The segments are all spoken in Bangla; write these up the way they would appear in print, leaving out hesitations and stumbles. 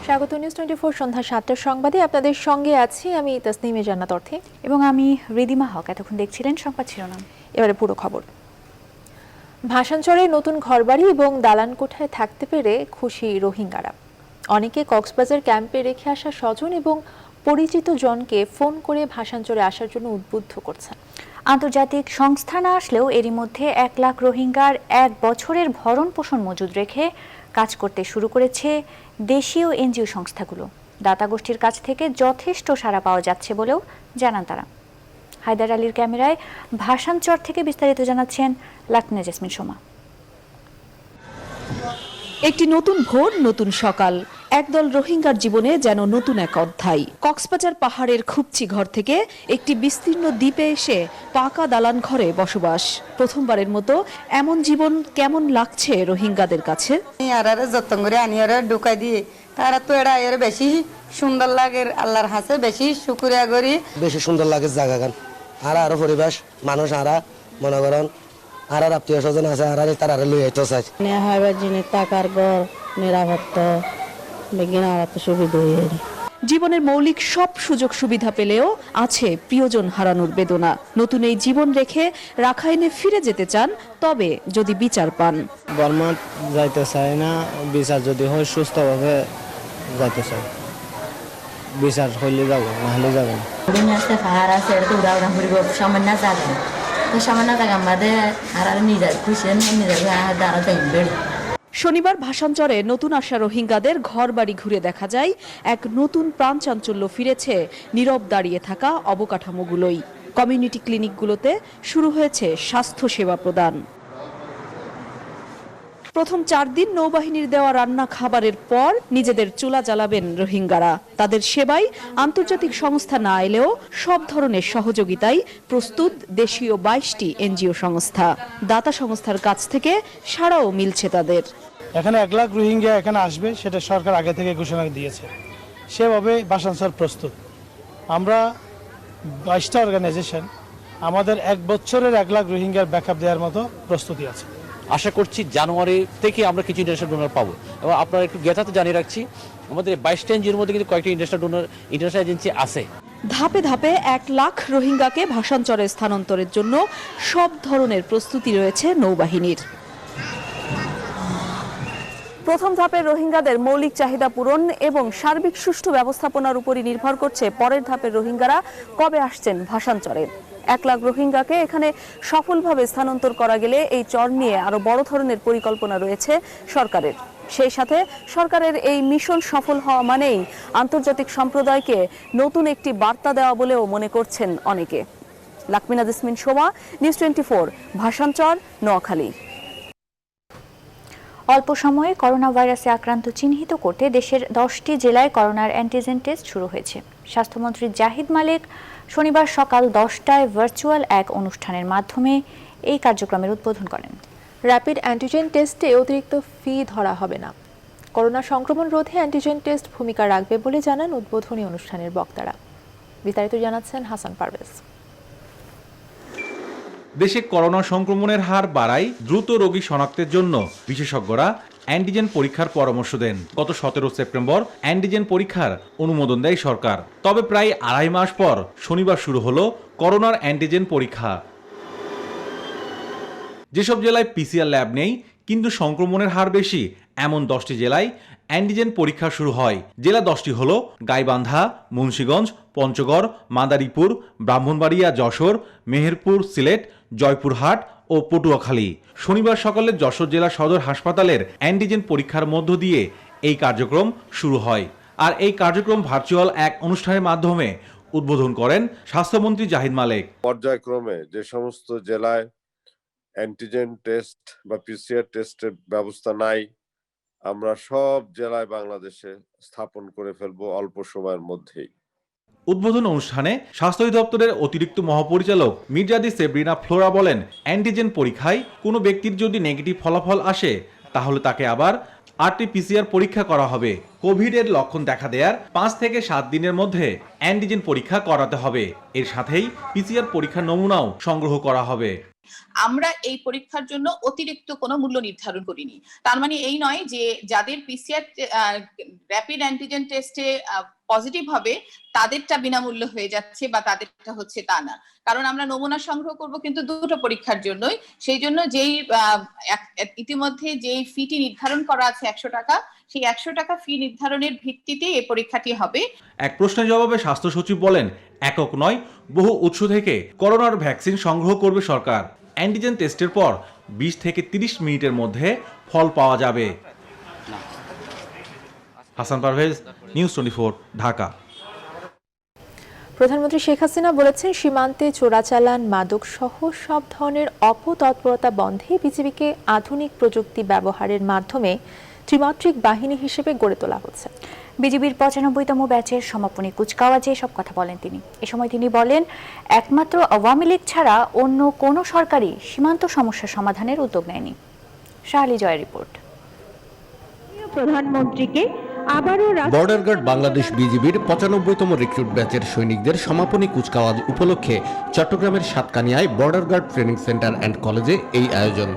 স্বাগত নিউজ 24 সন্ধ্যা ৭টার সংবাদে আপনাদের সঙ্গে আছি আমি তাসনিমে জান্নাত অর্থে এবং আমি রিদিমা হক। এতক্ষণ দেখছিলেন সংবাদ শিরোনাম, এবারে পুরো খবর। ভাসানচরে নতুন ঘরবাড়ি এবং দালান কোঠায় থাকতে পেরে খুশি রোহিঙ্গারা। অনেকে কক্সবাজার ক্যাম্পে রেখে আসা স্বজন এবং পরিচিত জনকে ফোন করে ভাসানচরে আসার জন্য উদ্বুদ্ধ করছেন। আন্তর্জাতিক সংস্থা না আসলেও এরই মধ্যে 1 লাখ রোহিঙ্গার 1 বছরের ভরণ পোষণ মজুদ রেখে কাজ করতে শুরু করেছে দেশীয় এনজিও সংস্থাগুলো। দাতা গোষ্ঠীর কাছ থেকে যথেষ্ট সাড়া পাওয়া যাচ্ছে বলেও জানান তারা। হায়দার আলীর ক্যামেরায় ভাসানচর থেকে বিস্তারিত জানাচ্ছেন লাকমিনা জেসমিন সোমা। একটি নতুন ভোর, নতুন সকাল, একদল রোহিঙ্গার জীবনে যেন নতুন এক অধ্যায়। কক্সবাজার পাহাড়ের খুপচি ঘর থেকে একটি বিস্তীর্ণ দ্বীপে এসে পাকা দালান ঘরে বসবাস। প্রথমবারের মতো এমন জীবন কেমন লাগছে রোহিঙ্গাদের কাছে? যত্ন করে আনিয়ারে ঢুকাই দিয়ে তারা তো এরা এর বেশি সুন্দর লাগে, আল্লাহর হাসে বেশি শুকরিয়া করি। বেশি সুন্দর লাগে জায়গা আর আরো পরিবেশ মানুষ আরা মনে করেন আর আত্মীয় স্বজন আছে আর তারা লই আইতো চাই জিনিস টাকার ঘর নিরাপত্তা বেগিন আর সুবিধা জীবনের মৌলিক সব সুযোগ সুবিধা পেলেও আছে প্রিয়জন হারানোর বেদনা। নতুন এই জীবন রেখে রাখাইনে ফিরে যেতে চান, তবে যদি বিচার পান। বর্মা যাইতে চায় না, বিচার যদি হয় সুস্থভাবে যাইতে চায়। বিচার হইলে যাবো, না হলে যাবো না। শনিবার ভাসানচরে নতুন আসা রোহিঙ্গাদের ঘর বাড়ি ঘুরে দেখা যায় এক নতুন প্রাণচাঞ্চল্য ফিরেছে নীরব দাঁড়িয়ে থাকা অবকাঠামোগুলোই। কমিউনিটি ক্লিনিকগুলোতে শুরু হয়েছে স্বাস্থ্য সেবা প্রদান। প্রথম 4 দিন নৌবাহিনীর দেওয়া রান্না খাবারের পর নিজেদের চুলা জ্বালাবেন রোহিঙ্গারা। তাদের সেবায় আন্তর্জাতিক সংস্থা না এলেও সব ধরনের সহযোগিতায় প্রস্তুত দেশীয় 22টি এনজিও সংস্থা। দাতা সংস্থার কাছ থেকে সাড়াও মিলছে তাদের। এখানে 1 লাখ রোহিঙ্গা এখানে আসবে, সেটা সরকার আগে থেকে ঘোষণা দিয়েছে। সেভাবে ভাসানচর প্রস্তুত। আমরা 22টা অর্গানাইজেশন আমাদের 1 বছরের 1 লাখ রোহিঙ্গার ব্যাকআপ দেওয়ার মতো প্রস্তুতি আছে। আশা করছি জানুয়ারি থেকে আমরা কিছু ইন্টারন্যাশনাল ডোনার পাবো। এবং আপনারা একটু জ্ঞাতাতে জানিয়ে রাখছি, আমাদের 22টা এনজিওর মধ্যে কিন্তু কয়েকটি ইন্টারন্যাশনাল এজেন্সি আছে। ধাপে ধাপে 1 লাখ রোহিঙ্গাকে ভাসানচরে স্থানান্তরের জন্য সব ধরনের প্রস্তুতি রয়েছে নৌবাহিনীর। প্রথম ধাপের রোহিঙ্গাদের মৌলিক চাহিদা পূরণ এবং সার্বিক সুষ্ঠু ব্যবস্থাপনার উপরই নির্ভর করছে পরের ধাপের রোহিঙ্গারা কবে আসছেন ভাসানচরে। 1 লাখ রোহিঙ্গাকে এখানে সফলভাবে স্থানান্তর করা গেলে এই চর নিয়ে আরো বড় ধরনের পরিকল্পনা রয়েছে সরকারের। সেই সাথে সরকারের এই মিশন সফল হওয়া মানেই আন্তর্জাতিক সম্প্রদায়কে নতুন একটি বার্তা দেওয়া বলেও মনে করছেন অনেকে। লাকমিনা জেসমিন সোমা, নিউজ 24, ভাসানচর, নোয়াখালী। অল্প সময়ে করোনা ভাইরাসে আক্রান্ত চিহ্নিত করতে দেশের 10টি জেলায় করোনার অ্যান্টিজেন টেস্ট শুরু হয়েছে। স্বাস্থ্যমন্ত্রী জাহিদ মালিক শনিবার সকাল 10টায় ভার্চুয়াল এক অনুষ্ঠানের মাধ্যমে এই কার্যক্রমের উদ্বোধন করেন। র্যাপিড অ্যান্টিজেন টেস্টে অতিরিক্ত ফি ধরা হবে না। করোনা সংক্রমণ রোধে অ্যান্টিজেন টেস্ট ভূমিকা রাখবে বলে জানান উদ্বোধনী অনুষ্ঠানের বক্তারা। বিস্তারিত জানাচ্ছেন হাসান পারভেজ। দেশে করোনা সংক্রমণের হার বাড়ায় দ্রুত রোগী শনাক্তের জন্য বিশেষজ্ঞরা অ্যান্টিজেন পরীক্ষার পরামর্শ দেন। গত 17 সেপ্টেম্বর অ্যান্টিজেন পরীক্ষার অনুমোদন দেয় সরকার। তবে প্রায় 2.5 মাস পর শনিবার শুরু হলো করোনার অ্যান্টিজেন পরীক্ষা। যেসব জেলায় পিসিআর ল্যাব নেই কিন্তু সংক্রমণের হার বেশি, এমন 10টি জেলায় অ্যান্টিজেন পরীক্ষা শুরু হয়। জেলা 10টি হলো গাইবান্ধা, মুন্সিগঞ্জ, পঞ্চগড়, মাদারীপুর, ব্রাহ্মণবাড়িয়া, যশোর, মেহেরপুর, সিলেট, জয়পুরহাট ও পটুয়াখালী। শনিবার সকালে যশোর জেলা সদর হাসপাতালের অ্যান্টিজেন পরীক্ষার মধ্য দিয়ে এই কার্যক্রম শুরু হয়। আর এই কার্যক্রম ভার্চুয়াল এক অনুষ্ঠানের মাধ্যমে উদ্বোধন করেন স্বাস্থ্যমন্ত্রী জাহিদ মালিক। পর্যায়ক্রমে যে সমস্ত জেলায় অ্যান্টিজেন টেস্ট বা পিসিআর টেস্টের ব্যবস্থা নাই, আমরা সব জেলায় বাংলাদেশে স্থাপন করে ফেলবো অল্প সময়ের মধ্যেই। উদ্বোধন অনুষ্ঠানে স্বাস্থ্য অধিদপ্তরের অতিরিক্ত মহাপরিচালক মির্জাদি সেব্রিনা ফ্লোরা বলেন, অ্যান্টিজেন পরীক্ষায় কোনো ব্যক্তির যদি নেগেটিভ ফলাফল আসে তাহলে তাকে আবার আরটি-পিসিআর পরীক্ষা করা হবে। কোভিডের লক্ষণ দেখা দেওয়ার 5 থেকে 7 দিনের মধ্যে অ্যান্টিজেন পরীক্ষা করাতে হবে। এর সাথেই পিসিআর পরীক্ষার নমুনাও সংগ্রহ করা হবে। আমরা এই পরীক্ষার জন্য অতিরিক্ত কোনো মূল্য নির্ধারণ করিনি। তার মানে এই নয় যে যাদের পিসিআর র্যাপিড অ্যান্টিজেন টেস্টে পজিটিভ হবে তাদেরটা বিনামূল্য হয়ে যাচ্ছে বা তাদেরটা হচ্ছে তা না, কারণ আমরা নমুনা সংগ্রহ করব কিন্তু দুটো পরীক্ষার জন্যই। সেই জন্য যেই ইতিমধ্যে যেই ফিটি নির্ধারণ করা আছে 100 টাকা, সেই 100 টাকা ফি নির্ধারণের ভিত্তিতে এই পরীক্ষাটি হবে। এক প্রশ্নের জবাবে স্বাস্থ্য সচিব বলেন, একক নয় বহু উৎস থেকে করোনার ভ্যাকসিন সংগ্রহ করবে সরকার। অ্যান্টিজেন টেস্টের পর 20 থেকে 30 মিনিটের মধ্যে ফল পাওয়া যাবে। হাসান পারভেজ, নিউজ 24, ঢাকা। প্রধানমন্ত্রী শেখ হাসিনা বলেছেন, সীমান্তে চোরাচালান, মাদক সহ সব ধরনের অপতৎপরতা বন্ধে বিজিবিকে আধুনিক প্রযুক্তি ব্যবহারের মাধ্যমে ত্রিমাত্রিক বাহিনী হিসেবে গড়ে তোলা হচ্ছে। বিজিবির 95তম ব্যাচের সমাপনী কুচকাওয়াজে এসব কথা বলেন তিনি। এ সময় তিনি বলেন, একমাত্র আওয়ামী লীগ ছাড়া অন্য কোনো সরকারই সীমান্ত সমস্যা সমাধানের উদ্যোগ নেয়নি। শাহলি জয়ের রিপোর্ট। প্রধানমন্ত্রীকে বর্ডার গার্ড বাংলাদেশ বিজিবির 95তম রিক্রুট ব্যাচের সৈনিকদের সমাপনী কুচকাওয়াজ উপলক্ষে চট্টগ্রামের সাতকানিয়ায় border guard training centre and কলেজে এই আয়োজন।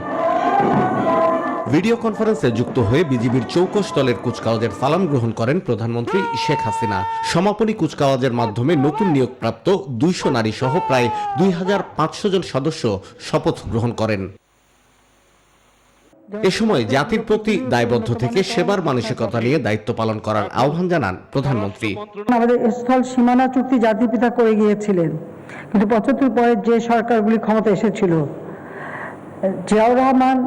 ভিডিও কনফারেন্সে যুক্ত হয়ে বিজিবির চৌকশ দলের কুচকাওয়াজের সালাম গ্রহণ করেন প্রধানমন্ত্রী শেখ হাসিনা। সমাপনী কুচকাওয়াজের মাধ্যমে নতুন নিয়োগপ্রাপ্ত 200 নারী সহ প্রায় 2500 জন সদস্য শপথ গ্রহণ করেন। এ সময় জাতির প্রতি দায়বদ্ধ থেকে সেবার মানসিকতা নিয়ে দায়িত্ব পালন করার আহ্বান জানান প্রধানমন্ত্রী। আমাদের স্থল সীমানা চুক্তি জাতির পিতা করে গিয়েছিলেন, কিন্তু 75 পরে যে সরকারগুলি ক্ষমতা এসেছিল, জিয়াউর রহমান,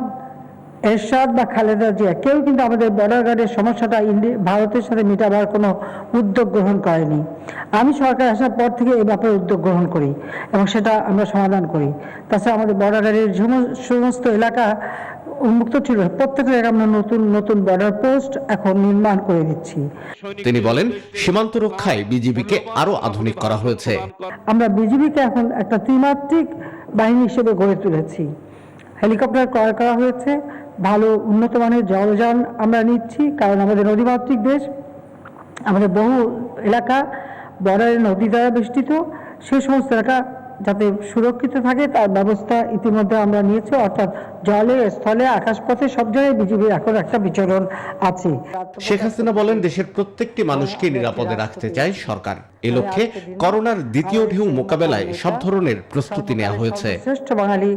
এরশাদ বা খালেদা জিয়া, কেউ কিন্তু আমাদের বর্ডার গার্ডের সমস্যাটা ভারতের সাথে মেটাবার কোনো উদ্যোগ গ্রহণ করেনি। আমি সরকার আসার পর থেকে এই ব্যাপারে উদ্যোগ গ্রহণ করি এবং সেটা আমরা সমাধান করি। তাছাড়া আমাদের বর্ডার গার্ডের সমস্ত এলাকা উন্মুক্ত ছিল, প্রত্যেকটা জায়গায় আমরা নতুন নতুন বর্ডার পোস্ট এখন নির্মাণ করে দিচ্ছি। তিনি বলেন, সীমান্ত রক্ষায় বিজিবিকে আরো আধুনিক করা হয়েছে। আমরা বিজিবিকে এখন একটা ত্রিমাত্রিক বাহিনী হিসেবে গড়ে তুলেছি। হেলিকপ্টার ক্রয় করা হয়েছে, ভালো উন্নত মানের জলযান আমরা নিচ্ছি, কারণ আমাদের নদীমাতৃক দেশ, আমাদের বহু এলাকা বর্ডারের নদী দ্বারা বেষ্টিত। সেই সমস্ত এলাকা যাতে সুরক্ষিত থাকে তার ব্যবস্থা ইতিমধ্যে আমরা নিয়েছি, অর্থাৎ জলে, স্থলে, আকাশপথে সব জায়গায় বিজিবির এখন একটা বিচরণ আছে। শেখ হাসিনা বলেন, দেশের প্রত্যেকটি মানুষকে নিরাপদে রাখতে চায় সরকার। এ লক্ষ্যে করোনার দ্বিতীয় ঢেউ মোকাবেলায় সব ধরনের প্রস্তুতি নেওয়া হয়েছে। শ্রেষ্ঠ বাঙালি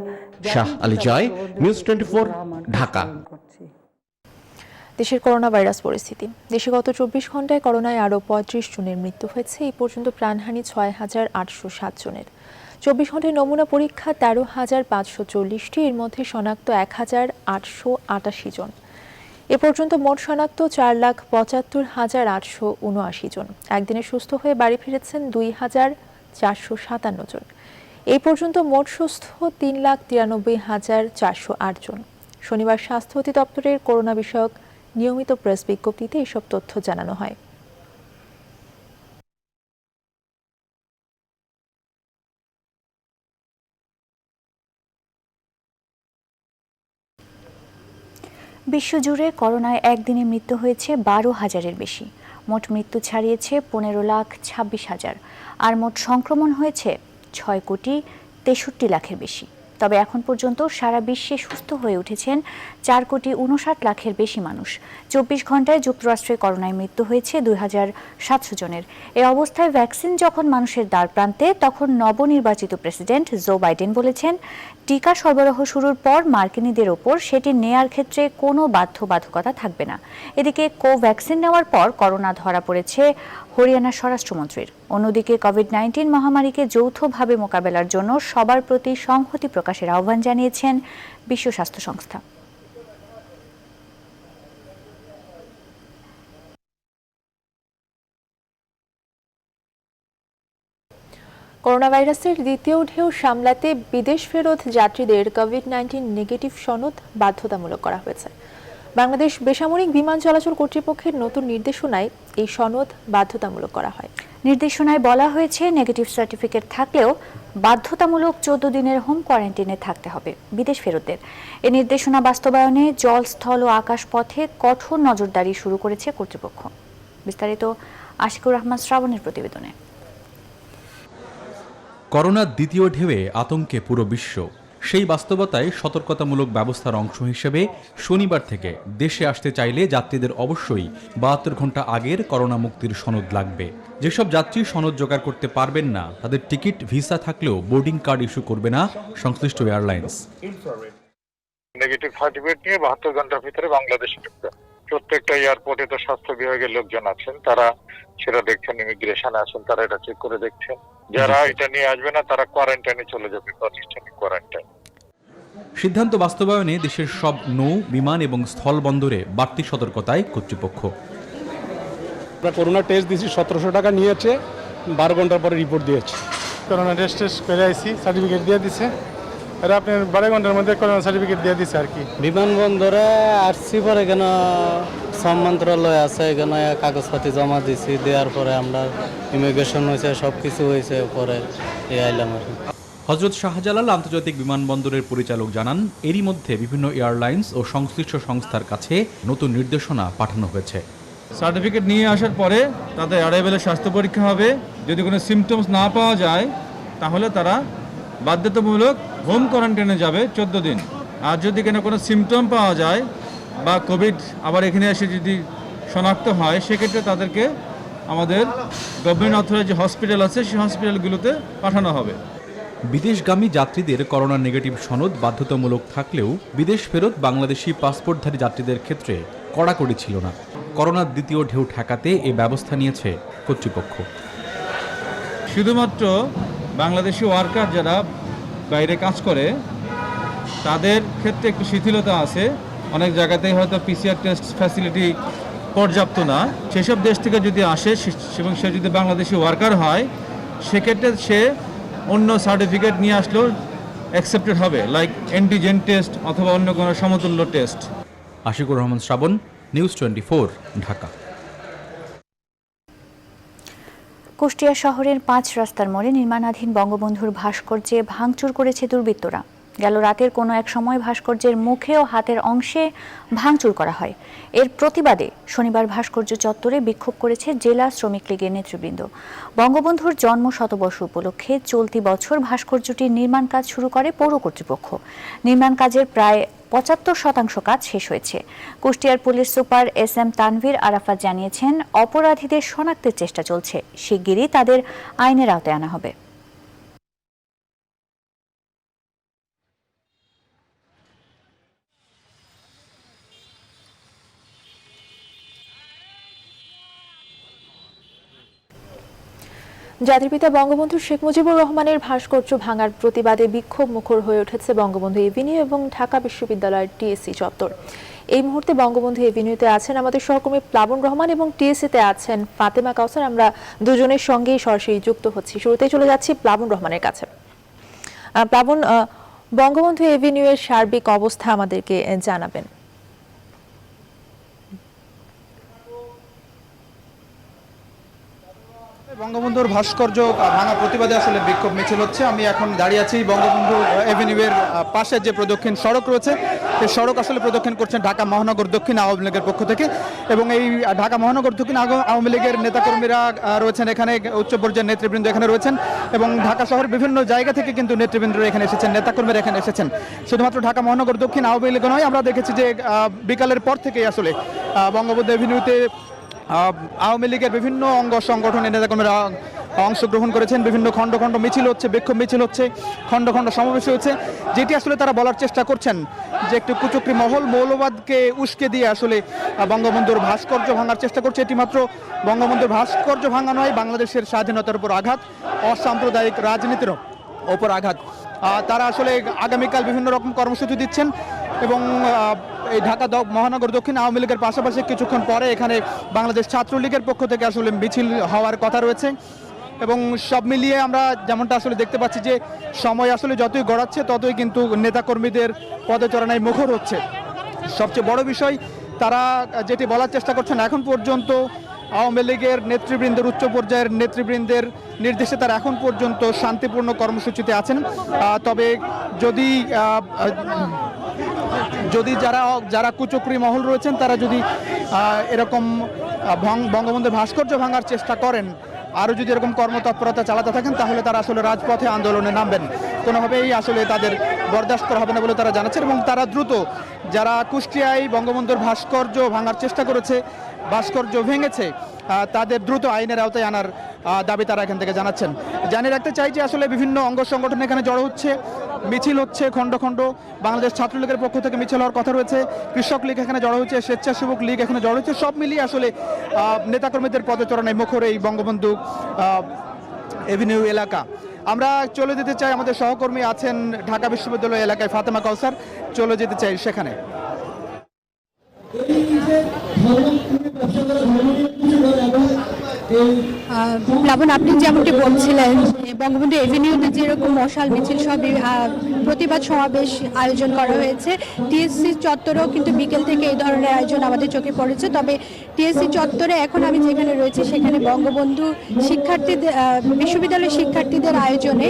শাহ আলী জয়, নিউজ 24, ঢাকা। দেশের করোনা ভাইরাস পরিস্থিতি। দেশে গত 24 ঘন্টায় করোনায় আরও 35 জনের মৃত্যু হয়েছে। এই পর্যন্ত প্রাণহানি 6807 জনের। 24 ঘন্টায় নমুনা পরীক্ষা 13,540টি, এর মধ্যে শনাক্ত 1,888 জন। এ পর্যন্ত মোট শনাক্ত 4,75,879 জন। একদিনে সুস্থ হয়ে বাড়ি ফিরেছেন 2,457 জন। এই পর্যন্ত মোট সুস্থ 3,93,408 জন। শনিবার স্বাস্থ্য অধিদপ্তরের করোনা বিষয়ক নিয়মিত প্রেস বিজ্ঞপ্তিতে এসব তথ্য জানানো হয়। বিশ্বজুড়ে করোনায় একদিনে মৃত্যু হয়েছে 12,000-এর বেশি। মোট মৃত্যু ছাড়িয়েছে 15,26,000, আর মোট সংক্রমণ হয়েছে 6,63,00,000-এর বেশি। তবে এখন পর্যন্ত সারা বিশ্বে সুস্থ হয়ে উঠেছেন 4,59,00,000-এর বেশি মানুষ। 24 ঘন্টায় যুক্তরাষ্ট্রে করোনায় মৃত্যু হয়েছে 2,700 জনের। এ অবস্থায় ভ্যাকসিন যখন মানুষের দ্বারপ্রান্তে, তখন নবনির্বাচিত প্রেসিডেন্ট জো বাইডেন বলেছেন, টিকা সরবরাহ শুরুর পর মার্কিনীদের ওপর সেটি নেয়ার ক্ষেত্রে কোনো বাধ্যবাধকতা থাকবে না। এদিকে কোভ্যাক্সিন নেওয়ার পর করোনা ধরা পড়েছে হরিয়ানার স্বরাষ্ট্রমন্ত্রীর। অন্যদিকে কোভিড-19 মহামারীকে যৌথভাবে মোকাবেলার জন্য সবার প্রতি সংহতি প্রকাশের আহ্বান জানিয়েছেন বিশ্ব স্বাস্থ্য সংস্থা। করোনা ভাইরাসের দ্বিতীয় ঢেউ সামলাতে বিদেশ ফেরত যাত্রীদের কোভিড-19 নেগেটিভ সনদ বাধ্যতামূলক করা হয়েছে। বাংলাদেশ বেসামরিক বিমান চলাচল কর্তৃপক্ষের নতুন নির্দেশনায় এই সনদ বাধ্যতামূলক করা হয়। নির্দেশনায় বলা হয়েছে, নেগেটিভ সার্টিফিকেট থাকলেও বাধ্যতামূলক 14 দিনের হোম কোয়ারেন্টাইনে থাকতে হবে বিদেশ ফেরতদের। এই নির্দেশনা বাস্তবায়নে জল, স্থল ও আকাশপথে কঠোর নজরদারি শুরু করেছে কর্তৃপক্ষ। বিস্তারিত আশিকুর রহমান শ্রাবণের প্রতিবেদনে। করোনার দ্বিতীয় ঢেউয়ে আতঙ্কে পুরো বিশ্ব। সেই বাস্তবতায় সতর্কতামূলক ব্যবস্থার অংশ হিসেবে শনিবার থেকে দেশে আসতে চাইলে যাত্রীদের অবশ্যই 72 ঘন্টা আগের করোনা মুক্তির সনদ লাগবে। যেসব যাত্রী সনদ জোগাড় করতে পারবেন না, তাদের টিকিট, ভিসা থাকলেও বোর্ডিং কার্ড ইস্যু করবে না সংশ্লিষ্ট এয়ারলাইন্স। নেগেটিভ সার্টিফিকেট নিয়ে 72 ঘন্টার ভিতরে বাংলাদেশে ঢুকবে। প্রত্যেকটা এয়ারপোর্টে তো স্বাস্থ্য বিভাগের লোকজন আছেন, তারা সেটা দেখছেন, ইমিগ্রেশন আছেন, তারা এটা চেক করে দেখছেন। যারা এটা নিয়ে আসবে না তারা কোয়ারেন্টাইনে চলে যাবে, প্রাতিষ্ঠানিক কোয়ারেন্টাইন। সিদ্ধান্ত বাস্তবায়নে দেশের সব নৌ, বিমান এবং স্থল বন্দরে বাড়তি সতর্কতায় কর্তৃপক্ষ। করোনা টেস্ট দিয়েছি, 1700 টাকা নিয়েছে, 12 ঘন্টার পরে রিপোর্ট দিয়েছে। করোনা টেস্ট করে আইসি, সার্টিফিকেট দিয়ে দিছে, আর আপনার 12 ঘন্টার মধ্যে করোনা সার্টিফিকেট দিয়ে দিছে আর কি। বিমানবন্দরে আসছি পরে এখানে শ্রম মন্ত্রণালয় আছে, এখানে কাগজপাতি জমা দিছি, দেওয়ার পরে আমরা ইমিগ্রেশন হয়েছে, সব কিছু হয়েছে, পরে আইলাম আর কি। হযরত শাহজালাল আন্তর্জাতিক বিমানবন্দরের পরিচালক জানান, এরই মধ্যে বিভিন্ন এয়ারলাইন্স ও সংশ্লিষ্ট সংস্থার কাছে নতুন নির্দেশনা পাঠানো হয়েছে। সার্টিফিকেট নিয়ে আসার পরে তাদের অ্যারাইভেলের স্বাস্থ্য পরীক্ষা হবে। যদি কোনো সিমটমস না পাওয়া যায় তাহলে তারা বাধ্যতামূলক হোম কোয়ারেন্টাইনে যাবে 14 দিন। আর যদি কোনো সিমটম পাওয়া যায় বা কোভিড আবার এখানে এসে যদি শনাক্ত হয়, সেক্ষেত্রে তাদেরকে আমাদের গভর্নমেন্ট অথরাইজড যে হসপিটাল আছে সেই হসপিটালগুলোতে পাঠানো হবে। বিদেশগামী যাত্রীদের করোনা নেগেটিভ সনদ বাধ্যতামূলক থাকলেও বিদেশ ফেরত বাংলাদেশি পাসপোর্টধারী যাত্রীদের ক্ষেত্রে কড়াকড়ি ছিল না। করোনার দ্বিতীয় ঢেউ ঠেকাতে এই ব্যবস্থা নিয়েছে কর্তৃপক্ষ। শুধুমাত্র বাংলাদেশি ওয়ার্কার যারা বাইরে কাজ করে তাদের ক্ষেত্রে একটু শিথিলতা আছে। অনেক জায়গাতেই হয়তো পিসিআর টেস্ট ফ্যাসিলিটি পর্যাপ্ত না। সেসব দেশ থেকে যদি আসে এবং সে যদি বাংলাদেশি ওয়ার্কার হয়, সেক্ষেত্রে সে অন্য সার্টিফিকেট নিয়ে আসলেও অ্যাকসেপ্টেড হবে, লাইক অ্যান্টিজেন টেস্ট অথবা অন্য কোনো সমতুল্য টেস্ট। আশিকুর রহমান শ্রাবণ, নিউজ 24, ঢাকা। কুষ্টিয়া শহরের 5 রাস্তার মোড়ে নির্মাণাধীন বঙ্গবন্ধুর ভাস্কর্যে ভাঙচুর করেছে দুর্বৃত্তরা। গেল রাতের কোনো এক সময় ভাস্কর্যের মুখে ও হাতের অংশে ভাঙচুর করা হয়। এর প্রতিবাদে শনিবার ভাস্কর্য চত্বরে বিক্ষোভ করেছে জেলা শ্রমিক লীগের নেতৃবৃন্দ। বঙ্গবন্ধুর জন্ম শতবর্ষ উপলক্ষে চলতি বছর ভাস্কর্যটির নির্মাণ কাজ শুরু করে পৌর কর্তৃপক্ষ। নির্মাণ কাজের প্রায় 75% কাজ শেষ হয়েছে। কুষ্টিয়ার police super SM Tanvir Arafat জানিয়েছেন, অপরাধীদের শনাক্তের চেষ্টা চলছে, শিগগিরই তাদের আইনের আওতায় আনা হবে। জাতির পিতা বঙ্গবন্ধু শেখ মুজিবুর রহমানের ভাস্কর্য ভাঙার প্রতিবাদে বিক্ষোভ মুখর হয়ে উঠেছে বঙ্গবন্ধু এভিনিউ এবং ঢাকা বিশ্ববিদ্যালয়ের TSC চত্বর। এই মুহূর্তে বঙ্গবন্ধু এভিনিউতে আছেন আমাদের সহকর্মী প্লাবন রহমান এবং TSC-তে আছেন ফাতেমা কাউসার। আমরা দুজনের সঙ্গেই সরাসরি যুক্ত হচ্ছি। শুরুতেই চলে যাচ্ছি প্লাবন রহমানের কাছে। প্লাবন, বঙ্গবন্ধু এভিনিউয়ের সার্বিক অবস্থা আমাদেরকে জানাবেন। বঙ্গবন্ধুর ভাস্কর্য ভাঙা প্রতিবাদে আসলে বিক্ষোভ মিছিল হচ্ছে। আমি এখন দাঁড়িয়ে আছি বঙ্গবন্ধু এভিনিউয়ের পাশে যে প্রদক্ষিণ সড়ক রয়েছে, সেই সড়ক আসলে প্রদক্ষিণ করছেন ঢাকা মহানগর দক্ষিণ আওয়ামী লীগের পক্ষ থেকে। এবং এই ঢাকা মহানগর দক্ষিণ আওয়ামী লীগের নেতাকর্মীরা রয়েছেন এখানে, উচ্চ পর্যায়ের নেতৃবৃন্দ এখানে রয়েছেন এবং ঢাকা শহরের বিভিন্ন জায়গা থেকে কিন্তু নেতৃবৃন্দরা এখানে এসেছেন, নেতাকর্মীরা এখানে এসেছেন। শুধুমাত্র ঢাকা মহানগর দক্ষিণ আওয়ামী লীগ নয়, আমরা দেখেছি যে বিকালের পর থেকেই আসলে বঙ্গবন্ধু এভিনিউতে আওয়ামী লীগের বিভিন্ন অঙ্গ সংগঠনের নেতাকর্মীরা অংশগ্রহণ করেছেন। বিভিন্ন খণ্ড খণ্ড মিছিল হচ্ছে, বিক্ষোভ মিছিল হচ্ছে, খণ্ড খণ্ড সমাবেশ হচ্ছে, যেটি আসলে তারা বলার চেষ্টা করছেন যে একটি কুচক্রী মহল মৌলবাদকে উস্কে দিয়ে আসলে বঙ্গবন্ধুর ভাস্কর্য ভাঙার চেষ্টা করছে। এটি মাত্র বঙ্গবন্ধুর ভাস্কর্য ভাঙা নয়, বাংলাদেশের স্বাধীনতার উপর আঘাত, অসাম্প্রদায়িক রাজনীতির ওপর আঘাত। তারা আসলে আগামীকাল বিভিন্ন রকম কর্মসূচি দিচ্ছেন এবং এই ঢাকা মহানগর দক্ষিণ আওয়ামী লীগের পাশাপাশি কিছুক্ষণ পরে এখানে বাংলাদেশ ছাত্রলীগের পক্ষ থেকে আসলে মিছিল হওয়ার কথা রয়েছে। এবং সব মিলিয়ে আমরা যেমনটা আসলে দেখতে পাচ্ছি যে সময় আসলে যতই গড়াচ্ছে ততই কিন্তু নেতাকর্মীদের পদচারণায় মুখর হচ্ছে। সবচেয়ে বড় বিষয়, তারা যেটি বলার চেষ্টা করছেন, এখন পর্যন্ত আওয়ামী লীগের নেতৃবৃন্দের, উচ্চ পর্যায়ের নেতৃবৃন্দের নির্দেশে তারা এখন পর্যন্ত শান্তিপূর্ণ কর্মসূচিতে আছেন। তবে যদি যারা কুচক্রী মহল রয়েছেন তারা যদি এরকম বঙ্গবন্ধুর ভাস্কর্য ভাঙার চেষ্টা করেন, আরও যদি এরকম কর্মতৎপরতা চালাতে থাকেন তাহলে তারা আসলে রাজপথে আন্দোলনে নামবেন। কোনোভাবেই আসলে তাদের বরদাস্ত করা হবে না বলে তারা জানাচ্ছেন এবং তারা দ্রুত যারা কুষ্টিয়ায় বঙ্গবন্ধুর ভাস্কর্য ভাঙার চেষ্টা করেছে, ভাস্কর্য ভেঙেছে, তাদের দ্রুত আইনের আওতায় আনার দাবি তারা এখান থেকে জানাচ্ছেন। জানিয়ে রাখতে চাই যে আসলে বিভিন্ন অঙ্গ সংগঠন এখানে জড়ো হচ্ছে, মিছিল হচ্ছে খণ্ড খণ্ড। বাংলাদেশ ছাত্রলীগের পক্ষ থেকে মিছিল হওয়ার কথা রয়েছে, কৃষক লীগ এখানে জড়ো হচ্ছে, স্বেচ্ছাসেবক লীগ এখানে জড়ো হচ্ছে। সব মিলিয়ে আসলে নেতাকর্মীদের পদচারণায় মুখর এই বঙ্গবন্ধু এভিনিউ এলাকা। আমরা চলে যেতে চাই, আমাদের সহকর্মী আছেন ঢাকা বিশ্ববিদ্যালয় এলাকায় ফাতেমা কাউসার, চলে যেতে চাই সেখানে। প্লাবন, আপনি যেমনটি বলছিলেন বঙ্গবন্ধু এভিনিউতে যেরকম মশাল মিছিল সব প্রতিবাদ সমাবেশ আয়োজন করা হয়েছে, টিএসসি চত্বরেও কিন্তু বিকেল থেকে এই ধরনের আয়োজন আমাদের চোখে পড়েছে। তবে টিএসসি চত্বরে এখন আমি যেখানে রয়েছি সেখানে বঙ্গবন্ধু শিক্ষার্থীদের বিশ্ববিদ্যালয়ের শিক্ষার্থীদের আয়োজনে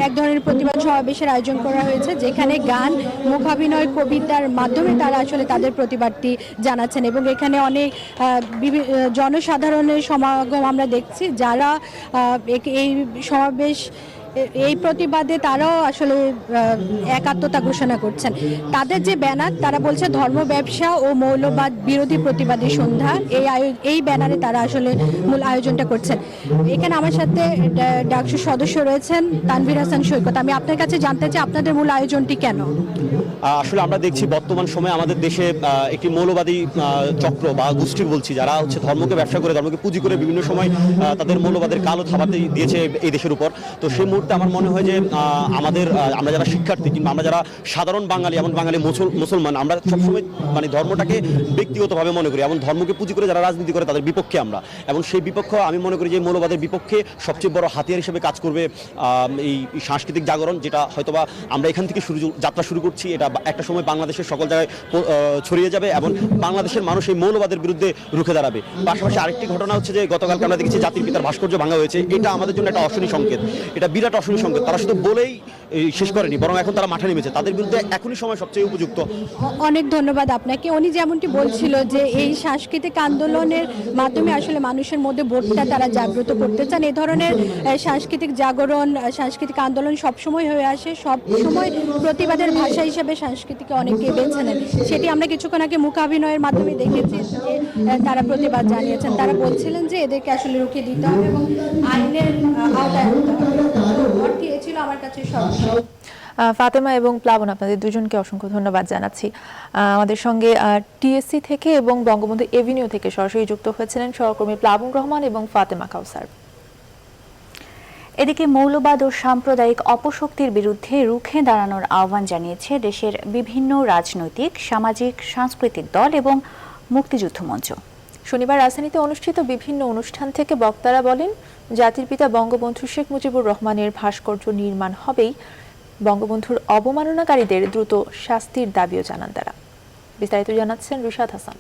এক ধরনের প্রতিবাদ সমাবেশের আয়োজন করা হয়েছে, যেখানে গান, মুখাভিনয়, কবিতার মাধ্যমে তারা আসলে তাদের প্রতিবাদটি জানাচ্ছেন। এবং এখানে অনেক জনসাধারণের সমাগম আমরা দেখছি, যারা এই সমাবেশ এই প্রতিবাদে তারাও আসলে একাত্মতা ঘোষণা করছেন। তাদের যে ব্যানার, তারা বলছে ধর্ম ব্যবসা ও মৌলবাদ বিরোধী প্রতিবাদী সন্ধ্যা, এই ব্যানারে তারা আসলে মূল আয়োজনটা করছেন। এখানে আমার সাথে ডাকসুর সদস্য রয়েছেন তানভীর হাসান সৈকত। আমি আপনার কাছে জানতে চাই আপনাদের মূল আয়োজনটি কেন? আসলে আমরা দেখছি বর্তমান সময়ে আমাদের দেশে একটি মৌলবাদী চক্র বা গোষ্ঠী বলছি, যারা হচ্ছে ধর্মকে ব্যবসা করে, ধর্মকে পুঁজি করে বিভিন্ন সময় তাদের মৌলবাদের কালো থাবাতে দিয়েছে এই দেশের উপর। তো সেই মুহূর্তে আমার মনে হয় যে আমরা যারা শিক্ষার্থী কিংবা আমরা যারা সাধারণ বাঙালি, এমন বাঙালি মুসলমান, আমরা সবসময় মানে ধর্মটাকে ব্যক্তিগতভাবে মনে করি এবং ধর্মকে পুঁজি করে যারা রাজনীতি করে তাদের বিপক্ষে আমরা। এবং সেই বিপক্ষ আমি মনে করি যে মৌলবাদের বিপক্ষে সবচেয়ে বড় হাতিয়ার হিসেবে কাজ করবে এই সাংস্কৃতিক জাগরণ, যেটা হয়তোবা আমরা এখান থেকে যাত্রা শুরু করছি। এটা একটা সময় বাংলাদেশের সকল জায়গায় ছড়িয়ে যাবে এবং বাংলাদেশের মানুষ এই মৌলবাদের বিরুদ্ধে রুখে দাঁড়াবে। পাশাপাশি আরেকটি ঘটনা হচ্ছে যে গতকালকে আমরা দেখেছি জাতির পিতার ভাস্কর্য ভাঙা হয়েছে। এটা আমাদের জন্য একটা অশনি সংকেত, এটা বিরাট অশনি সংকেত। তারা শুধু বলেই শেষ করেনি, বরং এখন তারা মাঠে নেমেছে। তাদের বিরুদ্ধে এখনই সময় সবচেয়ে উপযুক্ত। অনেক ধন্যবাদ আপনাকে। উনি যেমনটি বলছিল যে এই সাংস্কৃতিক আন্দোলনের মাধ্যমে আসলে মানুষের মধ্যে বোধটা তারা জাগ্রত করতে চান। এই ধরনের সাংস্কৃতিক জাগরণ, সাংস্কৃতিক আন্দোলন সবসময় হয়ে আসে, সবসময় প্রতিবাদের ভাষা হিসেবে সংস্কৃতিকে অনেকে বেছে নেন। সেটি আমরা কিছুক্ষণ আগে মুখাভিনয়ের মাধ্যমে দেখেছি যে তারা প্রতিবাদ জানিয়েছেন। তারা বলছিলেন যে এদেরকে আসলে রুখে দিতে হবে এবং আইনের আওতায় আনতে হবে। এ ছিল আমার কাছে সব। ফাতেমা এবং প্লাবন, আপনাদের দুজনকে অসংখ্য ধন্যবাদ জানাচ্ছি। আমাদের সঙ্গে টিএসসি থেকে এবং বঙ্গবন্ধু এভিনিউ থেকে সরাসরি যুক্ত হয়েছিলেন সহকর্মী প্লাবন রহমান এবং ফাতেমা কাউসার। এদিকে মৌলবাদ ও সাম্প্রদায়িক অপশক্তির বিরুদ্ধে রুখে দাঁড়ানোর আহ্বান জানিয়েছে দেশের বিভিন্ন রাজনৈতিক, সামাজিক, সাংস্কৃতিক দল এবং মুক্তিযুদ্ধ মঞ্চ। শনিবার রাজধানীতে অনুষ্ঠিত বিভিন্ন অনুষ্ঠান থেকে বক্তারা বলেন, জাতির পিতা বঙ্গবন্ধু শেখ মুজিবুর রহমানের ভাস্কর্য নির্মাণ হবেই, বঙ্গবন্ধুর অবমাননাকারীদের দ্রুত শাস্তির দাবিও জানান তারা। বিস্তারিত জানাচ্ছেন রিশাদ হাসান।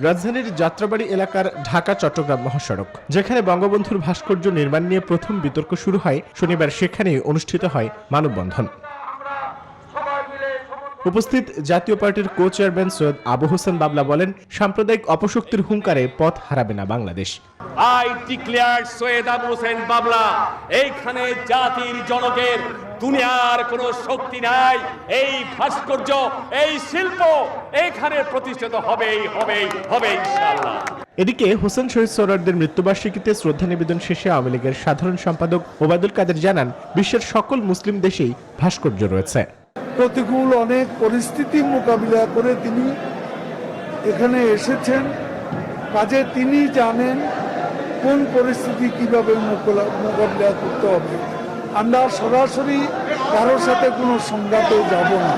রাজধানীর যাত্রাবাড়ি এলাকার ঢাকা চট্টগ্রাম মহাসড়ক, যেখানে বঙ্গবন্ধুর ভাস্কর্য নির্মাণ নিয়ে প্রথম বিতর্ক শুরু হয়, শনিবার সেখানে অনুষ্ঠিত হয় মানববন্ধন। উপস্থিত জাতীয় পার্টির কো চেয়ারম্যান সৈয়দ আবু হোসেন বাবলা বলেন, সাম্প্রদায়িক অপশক্তির হুঙ্কারে পথ হারাবে না বাংলাদেশ। আই ডিক্লেয়ার সৈয়দ আবু হোসেন বাবলা, এইখানে জাতির জনকের দুনিয়ার কোনো শক্তি নাই। এই ভাস্কর্য, এই শিল্প এখানে প্রতিষ্ঠিত হবেই ইনশাআল্লাহ। এদিকে হোসেন শহীদ সোহরাওয়ার্দীর মৃত্যুবার্ষিকীতে শ্রদ্ধা নিবেদন শেষে আওয়ামী লীগের সাধারণ সম্পাদক ওবায়দুল কাদের জানান, বিশ্বের সকল মুসলিম দেশেই ভাস্কর্য রয়েছে। প্রতিকূল অনেক পরিস্থিতি মোকাবিলা করে তিনি এখানে এসেছেন, কাজে তিনি জানেন কোন পরিস্থিতি কিভাবে মোকাবিলা করতে হবে। আমরা সরাসরি কারোর সাথে কোনো সংঘাতে যাব না।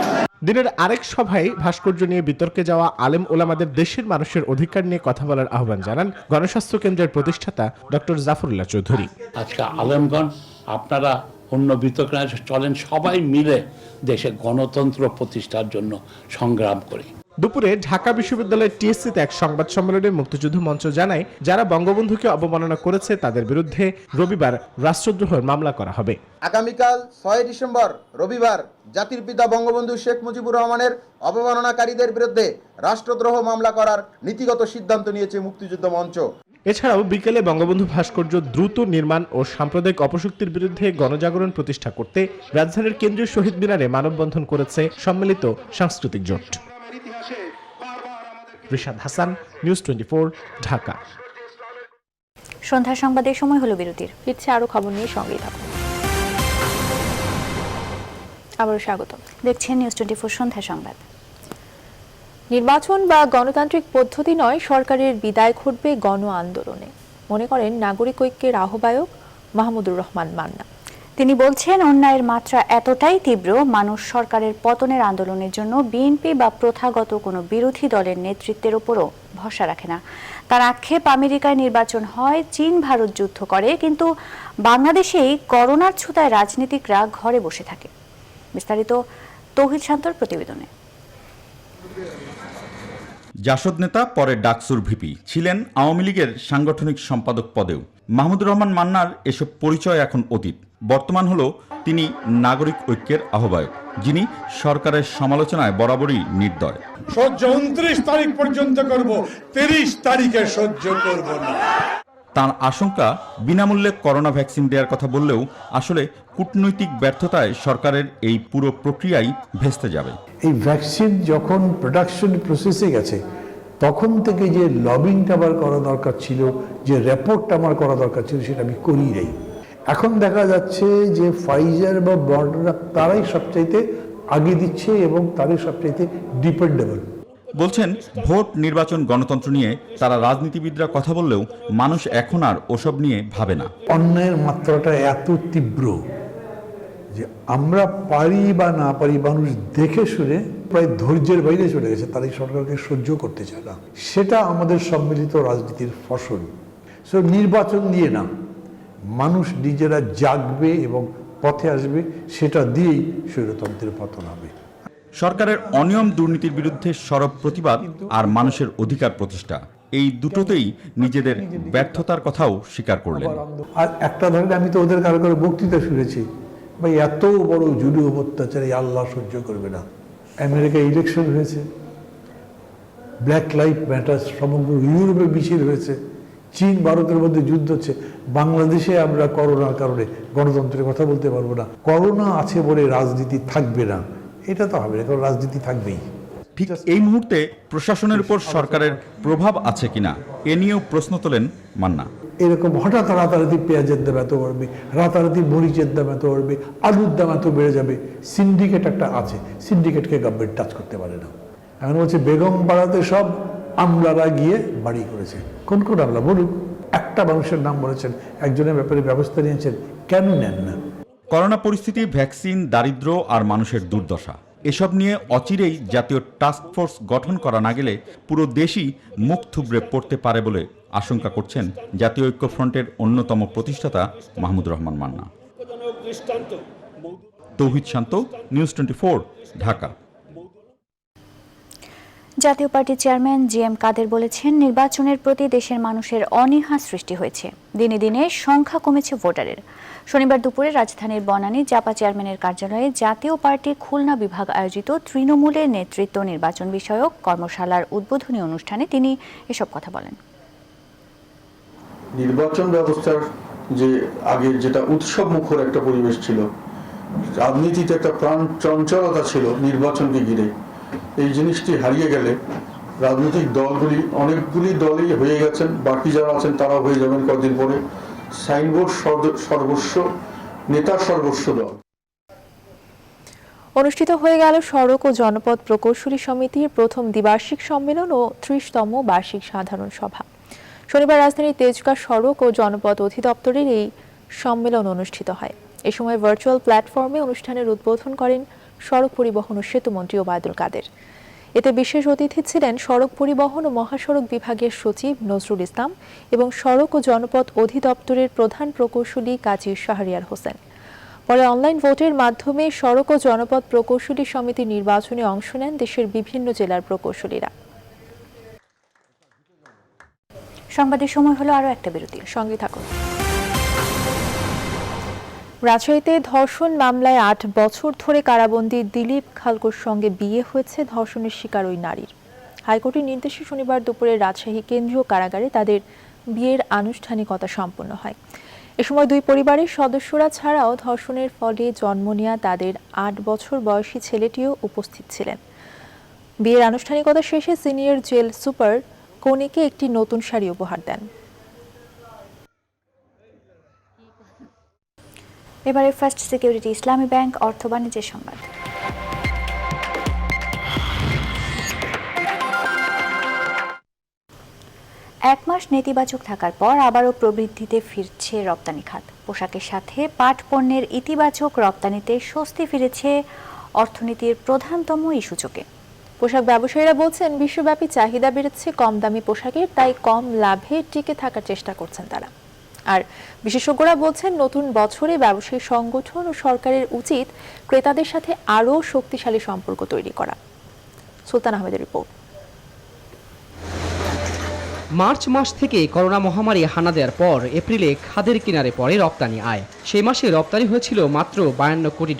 দিনের আরেক সভায় ভাস্কর্য নিয়ে বিতর্কে যাওয়া আলেম ওলামাদের দেশের মানুষের অধিকার নিয়ে কথা বলার আহ্বান জানান গণস্বাস্থ্য কেন্দ্রের প্রতিষ্ঠাতা ডক্টর জাফরুল্লাহ চৌধুরী। আজকে আলেমগণ আপনারা অন্য বিতর্ক চলেন, সবাই মিলে দেশে গণতন্ত্র প্রতিষ্ঠার জন্য সংগ্রাম করি। দুপুরে ঢাকা বিশ্ববিদ্যালয়ের টিএসসিতে এক সংবাদ সম্মেলনে মুক্তিযুদ্ধ মঞ্চ জানায়, যারা বঙ্গবন্ধুকে অবমাননা করেছে তাদের বিরুদ্ধে রবিবার রাষ্ট্রদ্রোহের মামলা করা হবে। আগামীকাল 6 ডিসেম্বর রবিবার জাতির পিতা বঙ্গবন্ধু শেখ মুজিবুর রহমানের অবমাননাকারীদের বিরুদ্ধে রাষ্ট্রদ্রোহ মামলা করার নীতিগত সিদ্ধান্ত নিয়েছে মুক্তিযুদ্ধ মঞ্চ। এছাড়াও বিকেলে বঙ্গবন্ধু ভাস্কর্য দ্রুত নির্মাণ ও সাম্প্রদায়িক অপশক্তির বিরুদ্ধে গণজাগরণ প্রতিষ্ঠা করতে রাজধানীর কেন্দ্রীয় শহীদ মিনারে মানববন্ধন করেছে সম্মিলিত সাংস্কৃতিক জোট। রিশাদ হাসান, নিউজ 24, ঢাকা। সন্ধ্যা সংবাদের সময় হলো বিরতির। ফিরছে আরো খবর নিয়ে, সঙ্গেই থাকুন। আবারও স্বাগত। দেখছেন নিউজ 24 সন্ধ্যা সংবাদ। নির্বাচন বা গণতান্ত্রিক পদ্ধতি নয়, সরকারের বিদায় ঘটবে গণ আন্দোলনে, মনে করেন নাগরিক ঐক্যের আহ্বায়ক মাহমুদুর রহমান মান্না। তিনি বলছেন, অন্যায়ের মাত্রা এতটাই তীব্র, মানুষ সরকারের পতনের আন্দোলনের জন্য বিএনপি বা প্রথাগত কোনো বিরোধী দলের নেতৃত্বের উপরও ভরসা রাখে না। তার আক্ষেপ, আমেরিকায় নির্বাচন হয়, চীন ভারত যুদ্ধ করে, কিন্তু বাংলাদেশেই করোনার ছুতায় রাজনীতিকরা ঘরে বসে থাকে। বিস্তারিত তৌহিদ শান্তর প্রতিবেদনে। জাসদ নেতা, পরে ডাকসুর ভিপি, ছিলেন আওয়ামী লীগের সাংগঠনিক সম্পাদক পদেও। মাহমুদুর রহমান মান্নার এসব পরিচয় এখন অতীত। বর্তমান হলো তিনি নাগরিক ঐক্যের আহ্বায়ক, যিনি সরকারের সমালোচনায় বরাবরই নির্দয়। সহ্য 29 তারিখ পর্যন্ত করব, 30 তারিখে সহ্য করব না। তার আশঙ্কা, বিনামূল্যে করোনা ভ্যাকসিন দেওয়ার কথা বললেও আসলে কূটনৈতিক ব্যর্থতায় সরকারের এই পুরো প্রক্রিয়াই ভেস্তে যাবে। এই ভ্যাকসিন যখন প্রোডাকশন প্রসেসে গেছে, তখন থেকে যে লবিংটা আমার করা দরকার ছিল, যে রিপোর্টটা আমার করা দরকার ছিল, সেটা আমি করি নাই। এখন দেখা যাচ্ছে যে ফাইজার বা মডার্না তারাই সবচাইতে আগে দিচ্ছে এবং তারাই সবচাইতে ডিপেন্ডেবল। বলছেন, ভোট, নির্বাচন, গণতন্ত্র নিয়ে তারা রাজনীতিবিদরা কথা বললেও মানুষ এখন আর ওসব নিয়ে ভাবে না। অন্যায়ের মাত্রাটা এত তীব্র যে আমরা পারি বা না পারি, মানুষ দেখে শুনে প্রায় ধৈর্যের বাইরে চলে গেছে, তারা এই সরকারকে সহ্য করতে চায় না। সেটা আমাদের সম্মিলিত রাজনীতির ফসল। সো নির্বাচন দিয়ে না, মানুষ নিজেরা জাগবে এবং পথে আসবে, সেটা দিয়েই স্বৈরতন্ত্রের পতন হবে। সরকারের অনিয়ম, দুর্নীতির বিরুদ্ধে সরব প্রতিবাদ আর মানুষের অধিকার প্রতিষ্ঠা, এই দুটোতেই নিজেদের ব্যর্থতার কথাও স্বীকার করলেন। আর একটা ধরেন, আমি তো ওদের কারো বক্তৃতা শুনেছি, ভাই এত বড় জুলুম অত্যাচার আল্লাহ সহ্য করবে না। আমেরিকায় ইলেকশন হয়েছে, ব্ল্যাক লাইফ ম্যাটার সমগ্র ইউরোপে মিছিল হয়েছে, চীন ভারতের মধ্যে যুদ্ধ হচ্ছে। বাংলাদেশে আমরা করোনার কারণে গণতন্ত্রের কথা বলতে পারবো না। করোনা আছে বলে রাজনীতি থাকবে না, এটা তো হবে না, কারণ রাজনীতি থাকবেই। ঠিক এই মুহূর্তে প্রশাসনের উপর সরকারের প্রভাব আছে কিনা এ নিয়েও প্রশ্ন তোলেন মান্না। এরকম হঠাৎ রাতারাতি পেঁয়াজের দাম এত বাড়বে, রাতারাতি মরিচের দাম এত বাড়বে, আলুর দাম এত বেড়ে যাবে। সিন্ডিকেট একটা আছে, সিন্ডিকেটকে গভর্নমেন্ট টাচ করতে পারে না। এখন বলছে বেগম পাড়াতে সব আমলারা গিয়ে বাড়ি করেছে। কোন কোন আমলা বলুন? একটা মানুষের নাম বলেছেন, একজনের ব্যাপারে ব্যবস্থা নিয়েছেন, কেন নেন না? করোনা পরিস্থিতি, ভ্যাকসিন, দারিদ্র্য আর মানুষের দুর্দশা, এসব নিয়ে অচিরেই জাতীয় টাস্ক ফোর্স গঠন করা না গেলে পুরো দেশই মুখ থুবড়ে পড়তে পারে বলে আশঙ্কা করছেন জাতীয় ঐক্য ফ্রন্টের অন্যতম প্রতিষ্ঠাতা মাহমুদুর রহমান মান্না। তৌহিদ শান্ত, নিউজ 24, ঢাকা। জাতীয় পার্টির চেয়ারম্যান জিএম কাদের বলেছেন, নির্বাচনের প্রতি দেশের মানুষের অনীহা সৃষ্টি হয়েছে, দিনে দিনে সংখ্যা কমেছে ভোটারের। শনিবার দুপুরে রাজধানীর বনানী জাপা চেয়ারম্যানের কার্যালয়ে জাতীয় পার্টি খুলনা বিভাগ আয়োজিত তৃণমূলের নেতৃত্ব নির্বাচন বিষয়ক কর্মশালার উদ্বোধনী অনুষ্ঠানে তিনি এসব কথা বলেন। নির্বাচন ব্যবস্থার যে আগে যেটা উৎসব মুখর একটা পরিবেশ ছিল, রাজনীতিতে একটা প্রাণ চঞ্চলতা ছিল নির্বাচনকে ঘিরে, এই জিনিসটি হারিয়ে গেলে রাজনৈতিক দলগুলি, অনেকগুলি দলই হয়ে গেছেন, বাকি যারা আছেন তারাও হয়ে যাবেন কয়েকদিন পরে। সাইনবোর্ড সর্বস্ব, নেতা সর্বস্ব দল। অনুষ্ঠিত হয়ে গেল সড়ক ও জনপথ প্রকৌশলী সমিতির প্রথম দ্বিবার্ষিক সম্মেলন ও 30তম বার্ষিক সাধারণ সভা। শনিবার রাজধানীর তেজগাঁ সড়ক ও জনপথ অধিদপ্তরের এই সম্মেলন অনুষ্ঠিত হয়। এ সময় ভার্চুয়াল প্ল্যাটফর্মে অনুষ্ঠানের উদ্বোধন করেন সড়ক পরিবহন ও সেতুমন্ত্রী ওবায়দুল কাদের। এতে বিশেষ অতিথি ছিলেন সড়ক পরিবহন ও মহাসড়ক বিভাগের সচিব নজরুল ইসলাম এবং সড়ক ও জনপথ অধিদপ্তরের প্রধান প্রকৌশলী কাজী শাহরিয়ার হোসেন। পরে অনলাইন ভোটের মাধ্যমে সড়ক ও জনপদ প্রকৌশলী সমিতি নির্বাচনে অংশ নেন দেশের বিভিন্ন জেলার প্রকৌশলীরা। সংবাদের সময় হলো আরও একটা বিরতি, সঙ্গে থাকুন। রাজশাহীতে ধর্ষণ মামলায় 8 বছর ধরে কারাবন্দী দিলীপ খালকোর সঙ্গে বিয়ে হয়েছে ধর্ষণের শিকার ওই নারীর। হাইকোর্টের নির্দেশে শনিবার দুপুরে রাজশাহী কেন্দ্রীয় কারাগারে তাদের বিয়ের আনুষ্ঠানিকতা সম্পন্ন হয়। এ সময় দুই পরিবারের সদস্যরা ছাড়াও ধর্ষণের ফলে জন্ম নেওয়া তাদের 8 বছর বয়সী ছেলেটিও উপস্থিত ছিলেন। বিয়ের আনুষ্ঠানিকতা শেষে সিনিয়র জেল সুপার কনেকে একটি নতুন শাড়ি উপহার দেন। এবারে ফার্স্ট সিকিউরিটি ইসলামী ব্যাংক অর্থ বাণিজ্যের সংবাদ। এক মাস নেতিবাচক থাকার পর আবারও প্রবৃদ্ধিতে ফিরছে রপ্তানি খাত। পোশাকের সাথে পাট পণ্যের ইতিবাচক রপ্তানিতে স্বস্তি ফিরেছে অর্থনীতির প্রধানতম এই সূচকে। পোশাক ব্যবসায়ীরা বলছেন, বিশ্বব্যাপী চাহিদা বেড়েছে কম দামি পোশাকের, তাই কম লাভে টিকে থাকার চেষ্টা করছেন তারা। আর বিশেষজ্ঞরা বলছেন, নতুন বছরে ব্যবসায়ী সংগঠন ও সরকারের উচিত ক্রেতাদের সাথে আরও শক্তিশালী সম্পর্ক তৈরি করা। সুলতান আহমেদের রিপোর্ট। মার্চ মাস থেকে করোনা মহামারী হানা দেওয়ার পর এপ্রিলে খাদের কিনারে পড়ে রপ্তানি আয়। সেই মাসে রপ্তানি হয়েছিল মাত্র $52 কোটি।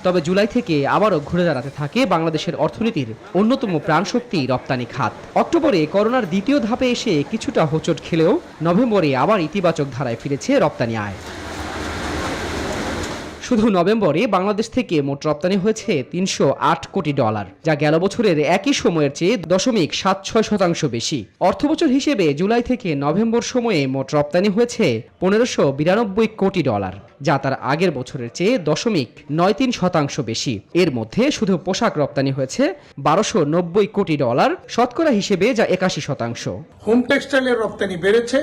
তবে জুলাই থেকে আবারও ঘুরে দাঁড়াতে থাকে বাংলাদেশের অর্থনীতির অন্যতম প্রাণশক্তি রপ্তানি খাত। অক্টোবরে করোনার দ্বিতীয় ধাপে এসে কিছুটা হোঁচট খেলেও নভেম্বরে আবার ইতিবাচক ধারায় ফিরেছে রপ্তানি আয়। শুধু নভেম্বরে বাংলাদেশ থেকে মোট রপ্তানি হয়েছে $308 কোটি, যা গেল বছরের একই সময়ের চেয়ে 0.76% বেশি। অর্থবছর হিসেবে জুলাই থেকে নভেম্বর সময়ে মোট রপ্তানি হয়েছে $1592 কোটি, যা তার আগের বছরের চেয়ে 0.93% বেশি। এর মধ্যে শুধু পোশাক রপ্তানি হয়েছে $1290 কোটি, শতকরা হিসেবে যা 81%। হোম টেক্সটাইলের রপ্তানি বেড়েছে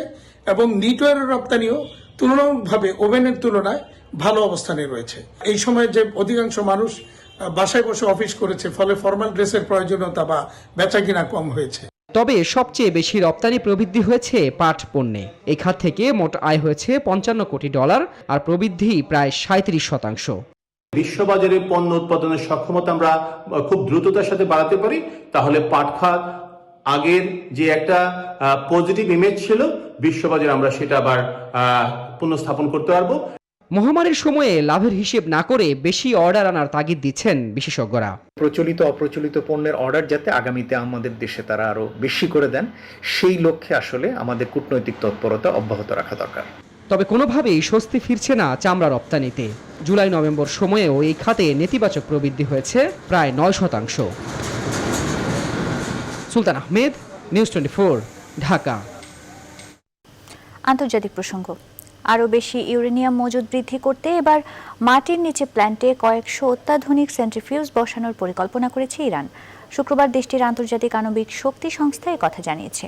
এবং নিটওয়্যারের রপ্তানিও তুলনামূলকভাবে ওভেনের তুলনায় ভালো অবস্থানে রয়েছে। এই সময় যে অধিকাংশ মানুষ বাসায় বসে অফিস করেছে, ফলে ফর্মাল ড্রেসের প্রয়োজনীয়তা বা বেচাকিনা কম হয়েছে। তবে সবচেয়ে বেশি রপ্তানি প্রবৃদ্ধি হয়েছে পাট পণ্যে। এই খাত থেকে মোট আয় হয়েছে $55 কোটি, আর প্রবৃদ্ধি প্রায় 37%। বিশ্ববাজারে পণ্য উৎপাদনের সক্ষমতা আমরা খুব দ্রুততার সাথে বাড়াতে পারি, তাহলে পাট খাত আগের যে একটা পজিটিভ ইমেজ ছিল বিশ্ববাজারে আমরা সেটা আবার পুনঃস্থাপন করতে পারবো। মহামারীর সময়ে লাভের হিসেব না করে বেশি অর্ডার আনার তাগিদ দিচ্ছেন বিশেষজ্ঞরা। প্রচলিত অপ্রচলিত পণ্যের অর্ডার যাতে আগামীতে আমাদের দেশে তারা আরো বেশি করে দেন, সেই লক্ষ্যে আসলে আমাদের কূটনৈতিক তৎপরতা অব্যাহত রাখা দরকার। তবে কোনোভাবেই স্বস্তি ফিরছে না চামড়া রপ্তানিতে। জুলাই নভেম্বর সময়েও এই খাতে নেতিবাচক প্রবৃদ্ধি হয়েছে প্রায় 9%। সুলতান আহমেদ, নিউজ 24, ঢাকা। আন্তর্জাতিক প্রসঙ্গ। আরও বেশি ইউরেনিয়াম মজুদ বৃদ্ধি করতে এবার মাটির নিচে প্ল্যান্টে কয়েকশো অত্যাধুনিক সেন্ট্রিফিউজ বসানোর পরিকল্পনা করেছে ইরান। শুক্রবার দেশটির আন্তর্জাতিক আণবিক শক্তি সংস্থা এই কথা জানিয়েছে।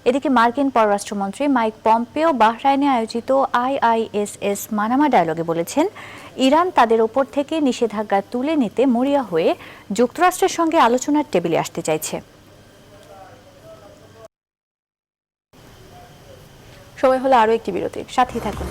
এদিকে মার্কিন পররাষ্ট্রমন্ত্রী মাইক পম্পেও বাহরাইনে আয়োজিত IISS মানামা ডায়ালগে বলেছেন, ইরান তাদের ওপর থেকে নিষেধাজ্ঞা তুলে নিতে মরিয়া হয়ে যুক্তরাষ্ট্রের সঙ্গে আলোচনার টেবিলে আসতে চাইছে। সময় হলো আরও একটি বিরতির, সাথেই থাকুন।